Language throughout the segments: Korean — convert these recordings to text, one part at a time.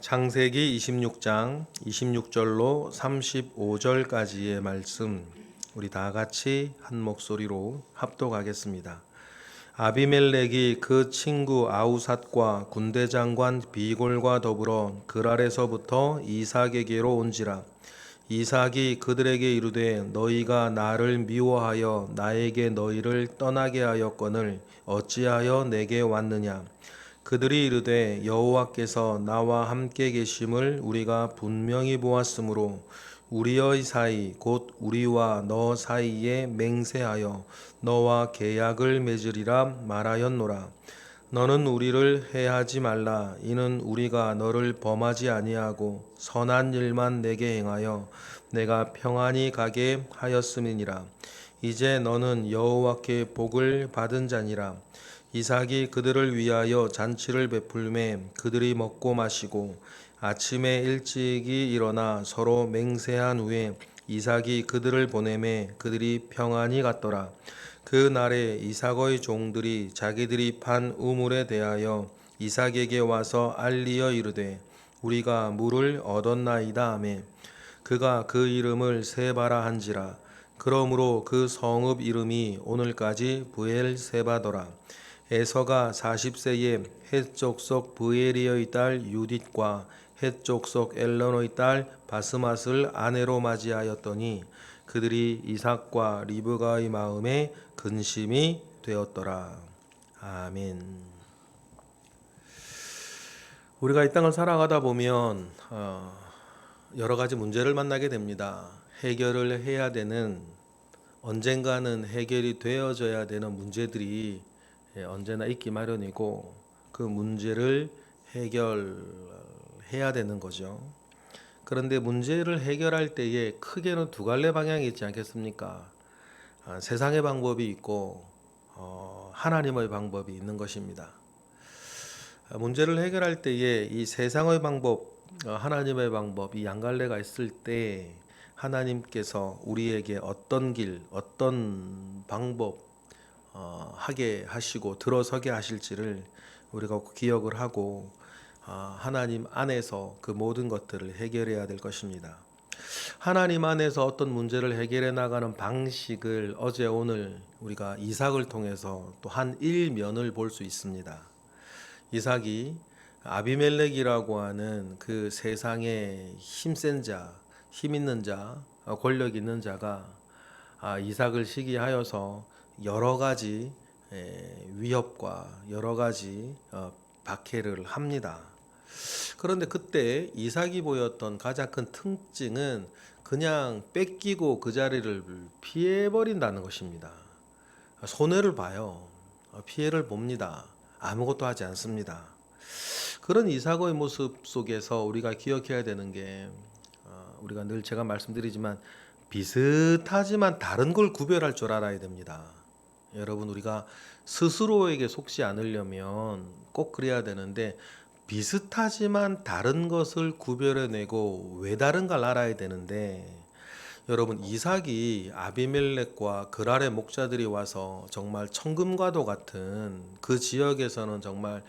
창세기 26장 26절로 35절까지의 말씀 우리 다 같이 한 목소리로 합독하겠습니다. 아비멜렉이 그 친구 아우삿과 군대장관 비골과 더불어 그랄에서부터 이삭에게로 온지라. 이삭이 그들에게 이르되 너희가 나를 미워하여 나에게 너희를 떠나게 하였거늘 어찌하여 내게 왔느냐. 그들이 이르되 여호와께서 나와 함께 계심을 우리가 분명히 보았으므로 우리의 사이 곧 우리와 너 사이에 맹세하여 너와 계약을 맺으리라 말하였노라. 너는 우리를 해하지 말라. 이는 우리가 너를 범하지 아니하고 선한 일만 내게 행하여 내가 평안히 가게 하였음이니라. 이제 너는 여호와께 복을 받은 자니라. 이삭이 그들을 위하여 잔치를 베풀매 그들이 먹고 마시고 아침에 일찍이 일어나 서로 맹세한 후에 이삭이 그들을 보내매 그들이 평안히 갔더라. 그 날에 이삭의 종들이 자기들이 판 우물에 대하여 이삭에게 와서 알리어 이르되 우리가 물을 얻었나이다 하매 그가 그 이름을 세바라 한지라. 그러므로 그 성읍 이름이 오늘까지 브엘세바더라. 에서가 40세에 헷 족속 브에리의 딸 유딧과 헷 족속 엘론의 딸 바스맛을 아내로 맞이하였더니 그들이 이삭과 리브가의 마음에 근심이 되었더라. 아멘. 우리가 이 땅을 살아가다 보면 여러 가지 문제를 만나게 됩니다. 해결을 해야 되는, 언젠가는 해결이 되어져야 되는 문제들이 언제나 있기 마련이고 그 문제를 해결해야 되는 거죠. 그런데 문제를 해결할 때에 크게는 두 갈래 방향이 있지 않겠습니까? 세상의 방법이 있고 하나님의 방법이 있는 것입니다. 문제를 해결할 때에 이 세상의 방법, 하나님의 방법, 이 양갈래가 있을 때 하나님께서 우리에게 어떤 길, 어떤 방법 하게 하시고 들어서게 하실지를 우리가 기억을 하고 하나님 안에서 그 모든 것들을 해결해야 될 것입니다. 하나님 안에서 어떤 문제를 해결해 나가는 방식을 어제 오늘 우리가 이삭을 통해서 또 한 일면을 볼 수 있습니다. 이삭이 아비멜렉이라고 하는 그 세상의 힘센 자, 힘 있는 자, 권력 있는 자가 이삭을 시기하여서 여러 가지 위협과 여러 가지 박해를 합니다. 그런데 그때 이삭이 보였던 가장 큰 특징은 그냥 뺏기고 그 자리를 피해버린다는 것입니다. 손해를 봐요. 피해를 봅니다. 아무것도 하지 않습니다. 그런 이삭의 모습 속에서 우리가 기억해야 되는 게 우리가 늘 제가 말씀드리지만 비슷하지만 다른 걸 구별할 줄 알아야 됩니다. 여러분, 우리가 스스로에게 속지 않으려면 꼭 그래야 되는데 비슷하지만 다른 것을 구별해내고 왜 다른가를 알아야 되는데, 여러분, 이삭이 아비멜렉과 그랄의 목자들이 와서 정말 천금과도 같은, 그 지역에서는 정말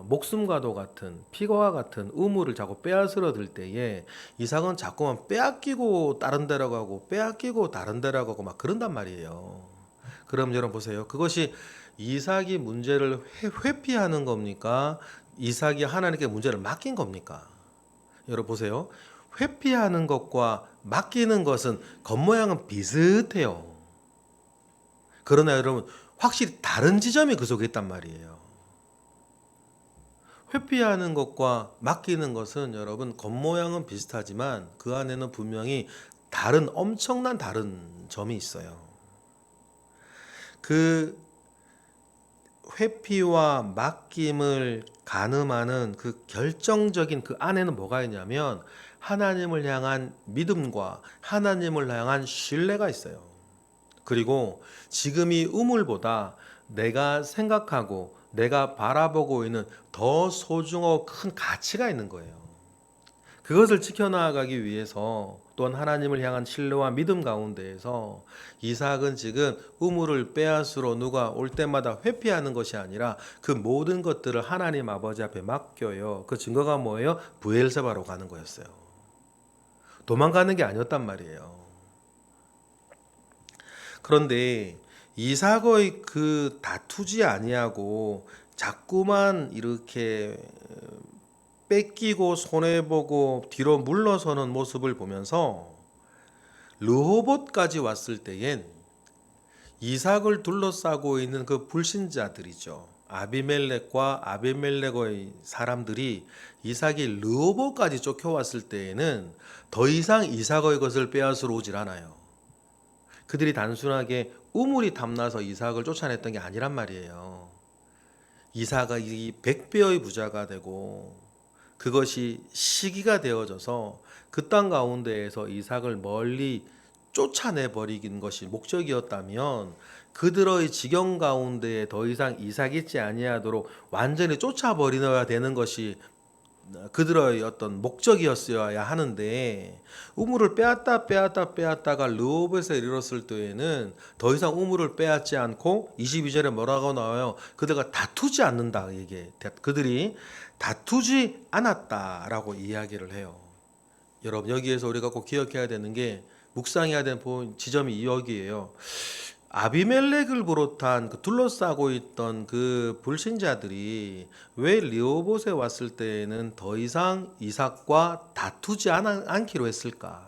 목숨과도 같은, 피와 같은 우물을 자꾸 빼앗으러 들 때에 이삭은 자꾸만 빼앗기고 다른 데로 가고 빼앗기고 다른 데로 가고 막 그런단 말이에요. 그럼 여러분 보세요. 그것이 이삭이 문제를 회피하는 겁니까? 이삭이 하나님께 문제를 맡긴 겁니까? 여러분 보세요. 회피하는 것과 맡기는 것은 겉모양은 비슷해요. 그러나 여러분, 확실히 다른 지점이 그 속에 있단 말이에요. 회피하는 것과 맡기는 것은 여러분 겉모양은 비슷하지만 그 안에는 분명히 다른, 엄청난 다른 점이 있어요. 그 회피와 맡김을 가늠하는 그 결정적인 그 안에는 뭐가 있냐면 하나님을 향한 믿음과 하나님을 향한 신뢰가 있어요. 그리고 지금 이 우물보다 내가 생각하고 내가 바라보고 있는 더 소중하고 큰 가치가 있는 거예요. 그것을 지켜나가기 위해서 또한 하나님을 향한 신뢰와 믿음 가운데에서 이삭은 지금 우물을 빼앗으러 누가 올 때마다 회피하는 것이 아니라 그 모든 것들을 하나님 아버지 앞에 맡겨요. 그 증거가 뭐예요? 브엘세바로 가는 거였어요. 도망가는 게 아니었단 말이에요. 그런데 이삭의 그 다투지 아니하고 자꾸만 이렇게 뺏기고 손해보고 뒤로 물러서는 모습을 보면서 르호봇까지 왔을 때엔 이삭을 둘러싸고 있는 그 불신자들이죠. 아비멜렉과 아비멜렉의 사람들이 이삭이 르호봇까지 쫓겨왔을 때에는 더 이상 이삭의 것을 빼앗으러 오질 않아요. 그들이 단순하게 우물이 탐나서 이삭을 쫓아냈던 게 아니란 말이에요. 이삭이 100배의 부자가 되고 그것이 시기가 되어져서 그 땅 가운데에서 이삭을 멀리 쫓아내 버리는 것이 목적이었다면 그들의 지경 가운데에 더 이상 이삭이 있지 아니하도록 완전히 쫓아버려야 되는 것이 그들의 어떤 목적이었어야 하는데 우물을 빼앗다가 르호벳에 이르렀을 때에는 더 이상 우물을 빼앗지 않고 22절에 뭐라고 나와요? 그들과 다투지 않는다. 이게 그들이 다투지 않았다라고 이야기를 해요. 여러분 여기에서 우리가 꼭 기억해야 되는 게 묵상해야 되는 지점이 여기에요. 아비멜렉을 비롯한 그 둘러싸고 있던 그 불신자들이 왜 리호봇에 왔을 때에는 더 이상 이삭과 다투지 않기로 했을까?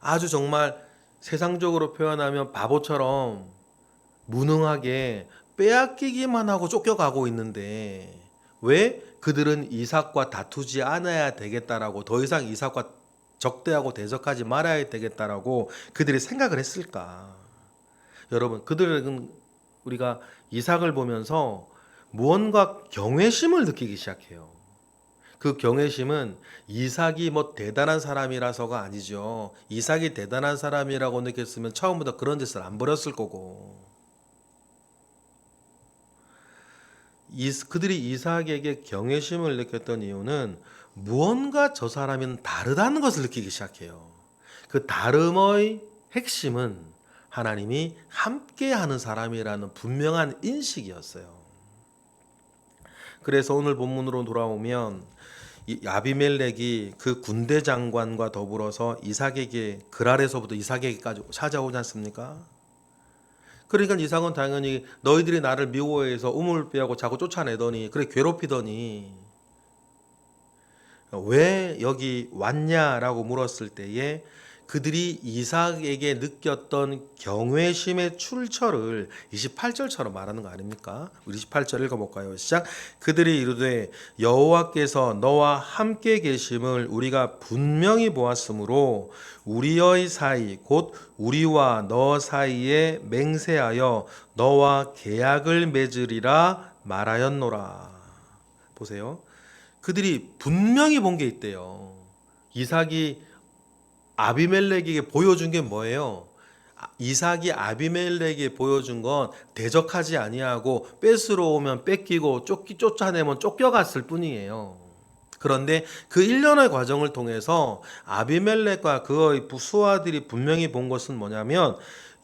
아주 정말 세상적으로 표현하면 바보처럼 무능하게 빼앗기기만 하고 쫓겨가고 있는데 왜 그들은 이삭과 다투지 않아야 되겠다라고 더 이상 이삭과 적대하고 대적하지 말아야 되겠다라고 그들이 생각을 했을까? 여러분, 그들은 우리가 이삭을 보면서 무언가 경외심을 느끼기 시작해요. 그 경외심은 이삭이 뭐 대단한 사람이라서가 아니죠. 이삭이 대단한 사람이라고 느꼈으면 처음부터 그런 짓을 안 벌였을 거고. 그들이 이삭에게 경외심을 느꼈던 이유는 무언가 저 사람은 다르다는 것을 느끼기 시작해요. 그 다름의 핵심은 하나님이 함께하는 사람이라는 분명한 인식이었어요. 그래서 오늘 본문으로 돌아오면 이 아비멜렉이 그 군대 장관과 더불어서 이삭에게 그랄에서부터 이삭에게까지 찾아오지 않습니까? 그러니까 이삭은 당연히 너희들이 나를 미워해서 우물 빼고 자꾸 쫓아내더니 그래 괴롭히더니 왜 여기 왔냐라고 물었을 때에 그들이 이삭에게 느꼈던 경외심의 출처를 28절처럼 말하는 거 아닙니까? 우리 28절 읽어볼까요? 시작. 그들이 이르되 여호와께서 너와 함께 계심을 우리가 분명히 보았으므로 우리의 사이 곧 우리와 너 사이에 맹세하여 너와 계약을 맺으리라 말하였노라. 보세요. 그들이 분명히 본 게 있대요. 이삭이 아비멜렉에게 보여준 게 뭐예요? 이삭이 아비멜렉에게 보여준 건 대적하지 아니하고 뺏으러 오면 뺏기고 쫓아내면 쫓겨갔을 뿐이에요. 그런데 그 일련의 과정을 통해서 아비멜렉과 그의 수하들이 분명히 본 것은 뭐냐면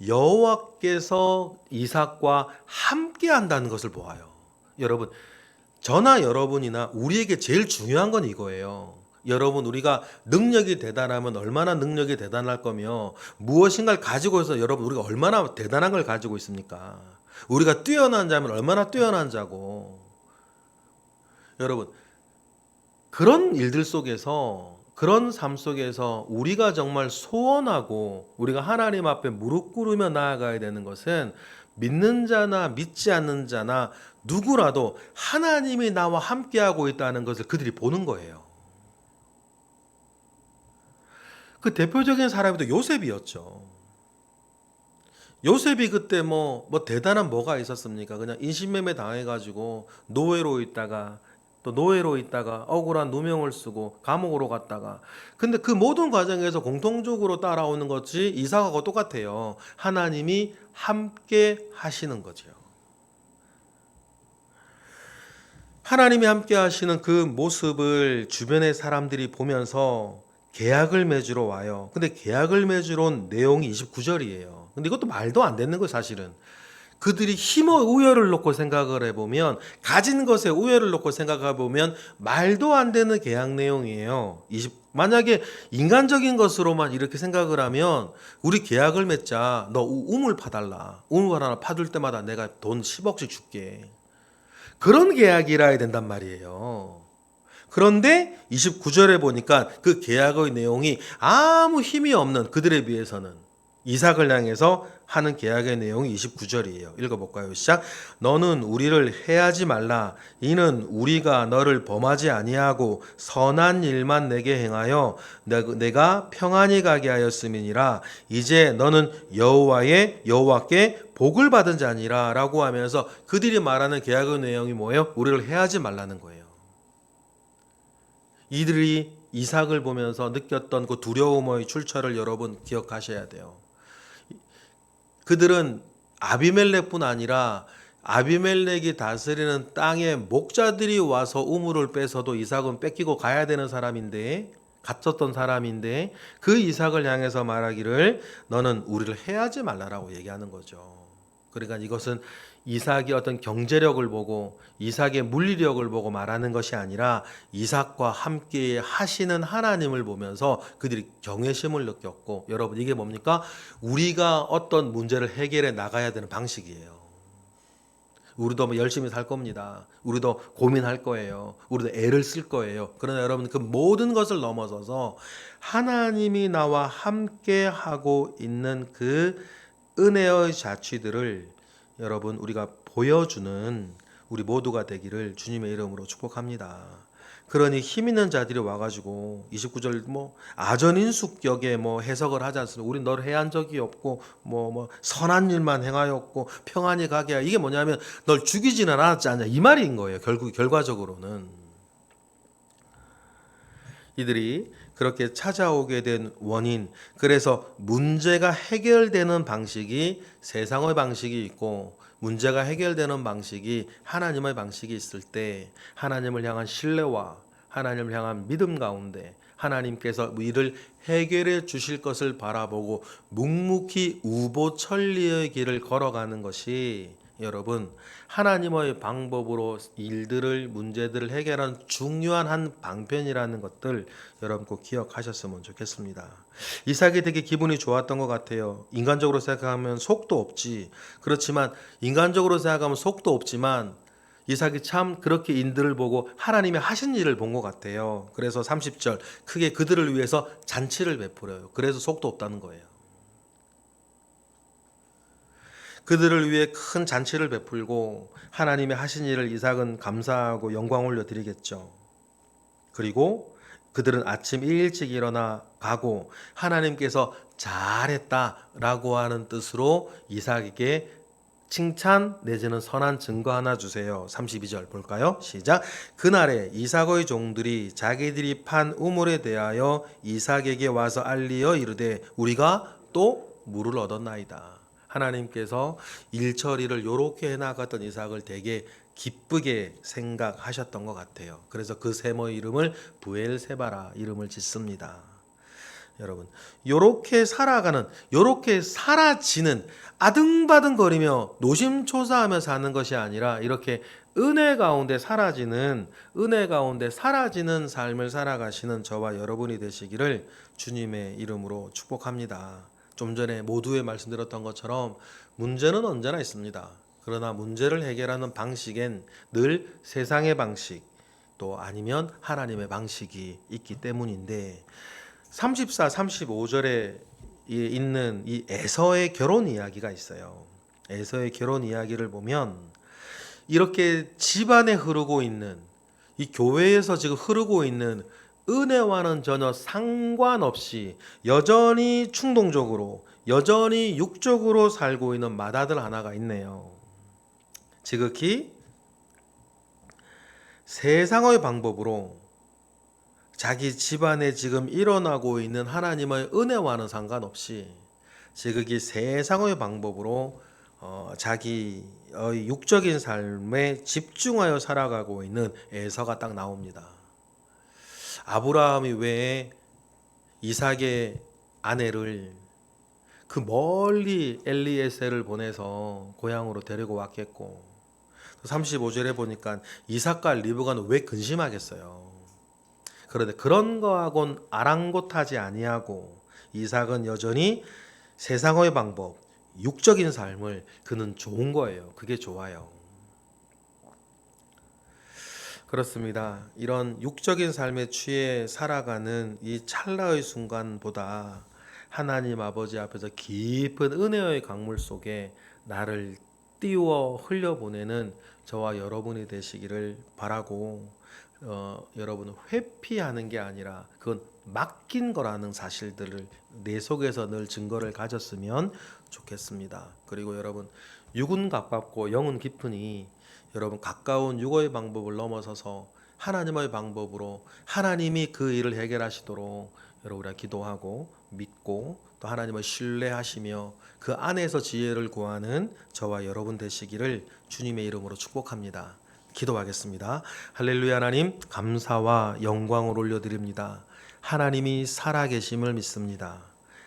여호와께서 이삭과 함께 한다는 것을 보아요. 여러분, 저나 여러분이나 우리에게 제일 중요한 건 이거예요. 여러분, 우리가 능력이 대단하면 얼마나 능력이 대단할 거며 무엇인가를 가지고 있어 여러분 우리가 얼마나 대단한 걸 가지고 있습니까? 우리가 뛰어난 자면 얼마나 뛰어난 자고. 여러분, 그런 일들 속에서 그런 삶 속에서 우리가 정말 소원하고 우리가 하나님 앞에 무릎 꿇으며 나아가야 되는 것은 믿는 자나 믿지 않는 자나 누구라도 하나님이 나와 함께하고 있다는 것을 그들이 보는 거예요. 그 대표적인 사람이 또 요셉이었죠. 요셉이 그때 뭐 대단한 뭐가 있었습니까? 그냥 인신매매 당해가지고 노예로 있다가 억울한 누명을 쓰고 감옥으로 갔다가 근데 그 모든 과정에서 공통적으로 따라오는 것이 이삭하고 똑같아요. 하나님이 함께 하시는 거죠. 하나님이 함께 하시는 그 모습을 주변의 사람들이 보면서 계약을 맺으러 와요. 근데 계약을 맺으러 온 내용이 29절이에요. 근데 이것도 말도 안 되는 거예요, 사실은. 그들이 힘의 우열을 놓고 생각을 해보면, 가진 것에 우열을 놓고 생각해 보면 말도 안 되는 계약 내용이에요. 만약에 인간적인 것으로만 이렇게 생각을 하면, 우리 계약을 맺자. 너 우물 파달라. 우물 하나 파둘 때마다 내가 돈 10억씩 줄게. 그런 계약이라 해야 된단 말이에요. 그런데 29절에 보니까 그 계약의 내용이 아무 힘이 없는, 그들에 비해서는 이삭을 향해서 하는 계약의 내용이 29절이에요. 읽어볼까요? 시작. 너는 우리를 해하지 말라. 이는 우리가 너를 범하지 아니하고 선한 일만 내게 행하여 내가 평안히 가게 하였음이니라. 이제 너는 여호와께 복을 받은 자니라 라고 하면서 그들이 말하는 계약의 내용이 뭐예요? 우리를 해하지 말라는 거예요. 이들이 이삭을 보면서 느꼈던 그 두려움의 출처를 여러분 기억하셔야 돼요. 그들은 아비멜렉뿐 아니라 아비멜렉이 다스리는 땅에 목자들이 와서 우물을 빼서도 이삭은 뺏기고 가야 되는 사람인데, 갇혔던 사람인데, 그 이삭을 향해서 말하기를 너는 우리를 해하지 말라라고 얘기하는 거죠. 그러니까 이것은 이삭이 어떤 경제력을 보고 이삭의 물리력을 보고 말하는 것이 아니라 이삭과 함께 하시는 하나님을 보면서 그들이 경외심을 느꼈고, 여러분 이게 뭡니까? 우리가 어떤 문제를 해결해 나가야 되는 방식이에요. 우리도 뭐 열심히 살 겁니다. 우리도 고민할 거예요. 우리도 애를 쓸 거예요. 그러나 여러분 그 모든 것을 넘어서서 하나님이 나와 함께 하고 있는 그 은혜의 자취들을 여러분 우리가 보여주는 우리 모두가 되기를 주님의 이름으로 축복합니다. 그러니 힘 있는 자들이 와가지고 29절 뭐 아전인수격에 뭐 해석을 하지 않습니까? 우린 너를 해한 적이 없고 뭐 선한 일만 행하였고 평안히 가게 하여, 이게 뭐냐면 널 죽이지는 않았지 않냐 이 말인 거예요. 결과적으로는 이들이 그렇게 찾아오게 된 원인, 그래서 문제가 해결되는 방식이 세상의 방식이 있고 문제가 해결되는 방식이 하나님의 방식이 있을 때 하나님을 향한 신뢰와 하나님을 향한 믿음 가운데 하나님께서 이를 해결해 주실 것을 바라보고 묵묵히 우보천리의 길을 걸어가는 것이 여러분 하나님의 방법으로 일들을 문제들을 해결하는 중요한 한 방편이라는 것들 여러분 꼭 기억하셨으면 좋겠습니다. 이삭이 되게 기분이 좋았던 것 같아요. 인간적으로 생각하면 속도 없지. 그렇지만 인간적으로 생각하면 속도 없지만 이삭이 참 그렇게 인들을 보고 하나님이 하신 일을 본 것 같아요. 그래서 30절 크게 그들을 위해서 잔치를 베풀어요. 그래서 속도 없다는 거예요. 그들을 위해 큰 잔치를 베풀고 하나님이 하신 일을 이삭은 감사하고 영광 올려드리겠죠. 그리고 그들은 아침 일찍 일어나 가고 하나님께서 잘했다라고 하는 뜻으로 이삭에게 칭찬 내지는 선한 증거 하나 주세요. 32절 볼까요? 시작. 그날에 이삭의 종들이 자기들이 판 우물에 대하여 이삭에게 와서 알리어 이르되 우리가 또 물을 얻었나이다. 하나님께서 일처리를 요렇게 해나갔던 이삭을 되게 기쁘게 생각하셨던 것 같아요. 그래서 그 샘의 이름을 부엘세바라 이름을 짓습니다. 여러분, 요렇게 살아가는, 요렇게 사라지는, 아등바등거리며 노심초사하며 사는 것이 아니라 이렇게 은혜 가운데 사라지는 삶을 살아가시는 저와 여러분이 되시기를 주님의 이름으로 축복합니다. 좀 전에 모두에 말씀드렸던 것처럼 문제는 언제나 있습니다. 그러나 문제를 해결하는 방식엔 늘 세상의 방식 또 아니면 하나님의 방식이 있기 때문인데 34, 35절에 있는 이 에서의 결혼 이야기가 있어요. 에서의 결혼 이야기를 보면 이렇게 집안에 흐르고 있는 이 교회에서 지금 흐르고 있는 은혜와는 전혀 상관없이 여전히 충동적으로 여전히 육적으로 살고 있는 맏아들 하나가 있네요. 지극히 세상의 방법으로 자기 집안에 지금 일어나고 있는 하나님의 은혜와는 상관없이 지극히 세상의 방법으로 자기의 육적인 삶에 집중하여 살아가고 있는 에서가 딱 나옵니다. 아브라함이 왜 이삭의 아내를 그 멀리 엘리에셀을 보내서 고향으로 데리고 왔겠고, 35절에 보니까 이삭과 리브가는 왜 근심하겠어요. 그런데 그런 거하고는 아랑곳하지 아니하고 이삭은 여전히 세상의 방법, 육적인 삶을 그는 좋은 거예요. 그게 좋아요. 그렇습니다. 이런 육적인 삶에 취해 살아가는 이 찰나의 순간보다 하나님 아버지 앞에서 깊은 은혜의 강물 속에 나를 띄워 흘려보내는 저와 여러분이 되시기를 바라고, 여러분은 회피하는 게 아니라 그건 맡긴 거라는 사실들을 내 속에서 늘 증거를 가졌으면 좋겠습니다. 그리고 여러분, 육은 가깝고 영은 깊으니 여러분 가까운 육의 방법을 넘어서서 하나님의 방법으로 하나님이 그 일을 해결하시도록 여러분이 기도하고 믿고 또 하나님을 신뢰하시며 그 안에서 지혜를 구하는 저와 여러분 되시기를 주님의 이름으로 축복합니다. 기도하겠습니다. 할렐루야. 하나님 감사와 영광을 올려드립니다. 하나님이 살아계심을 믿습니다.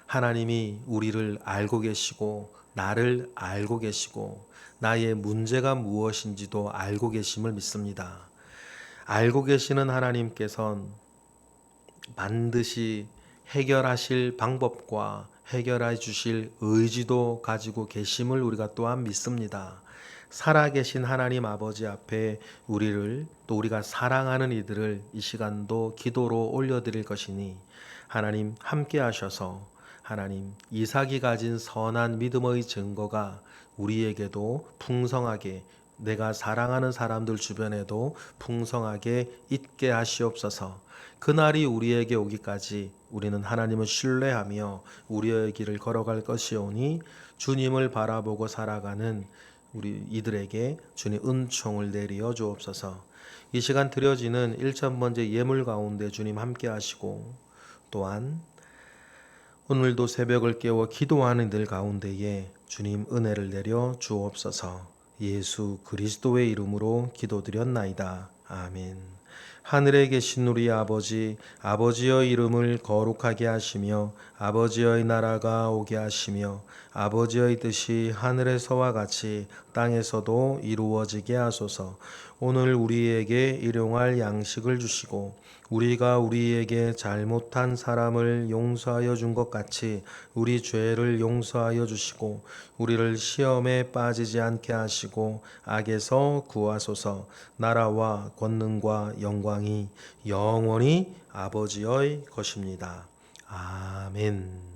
하나님이 우리를 알고 계시고 나를 알고 계시고 나의 문제가 무엇인지도 알고 계심을 믿습니다. 알고 계시는 하나님께서는 반드시 해결하실 방법과 해결해 주실 의지도 가지고 계심을 우리가 또한 믿습니다. 살아계신 하나님 아버지 앞에 우리를 또 우리가 사랑하는 이들을 이 시간도 기도로 올려드릴 것이니 하나님 함께 하셔서 하나님 이삭이 가진 선한 믿음의 증거가 우리에게도 풍성하게 내가 사랑하는 사람들 주변에도 풍성하게 있게 하시옵소서. 그날이 우리에게 오기까지 우리는 하나님을 신뢰하며 우리의 길을 걸어갈 것이오니 주님을 바라보고 살아가는 우리 이들에게 주님 은총을 내리어 주옵소서. 이 시간 드려지는 1,000번째 예물 가운데 주님 함께 하시고 또한 오늘도 새벽을 깨워 기도하는 이들 가운데에 주님 은혜를 내려 주옵소서. 예수 그리스도의 이름으로 기도드렸나이다. 아멘. 하늘에 계신 우리 아버지, 아버지의 이름을 거룩하게 하시며 아버지의 나라가 오게 하시며 아버지의 뜻이 하늘에서와 같이 땅에서도 이루어지게 하소서. 오늘 우리에게 일용할 양식을 주시고 우리가 우리에게 잘못한 사람을 용서하여 준 것 같이 우리 죄를 용서하여 주시고 우리를 시험에 빠지지 않게 하시고 악에서 구하소서. 나라와 권능과 영광이 영원히 아버지의 것입니다. 아멘.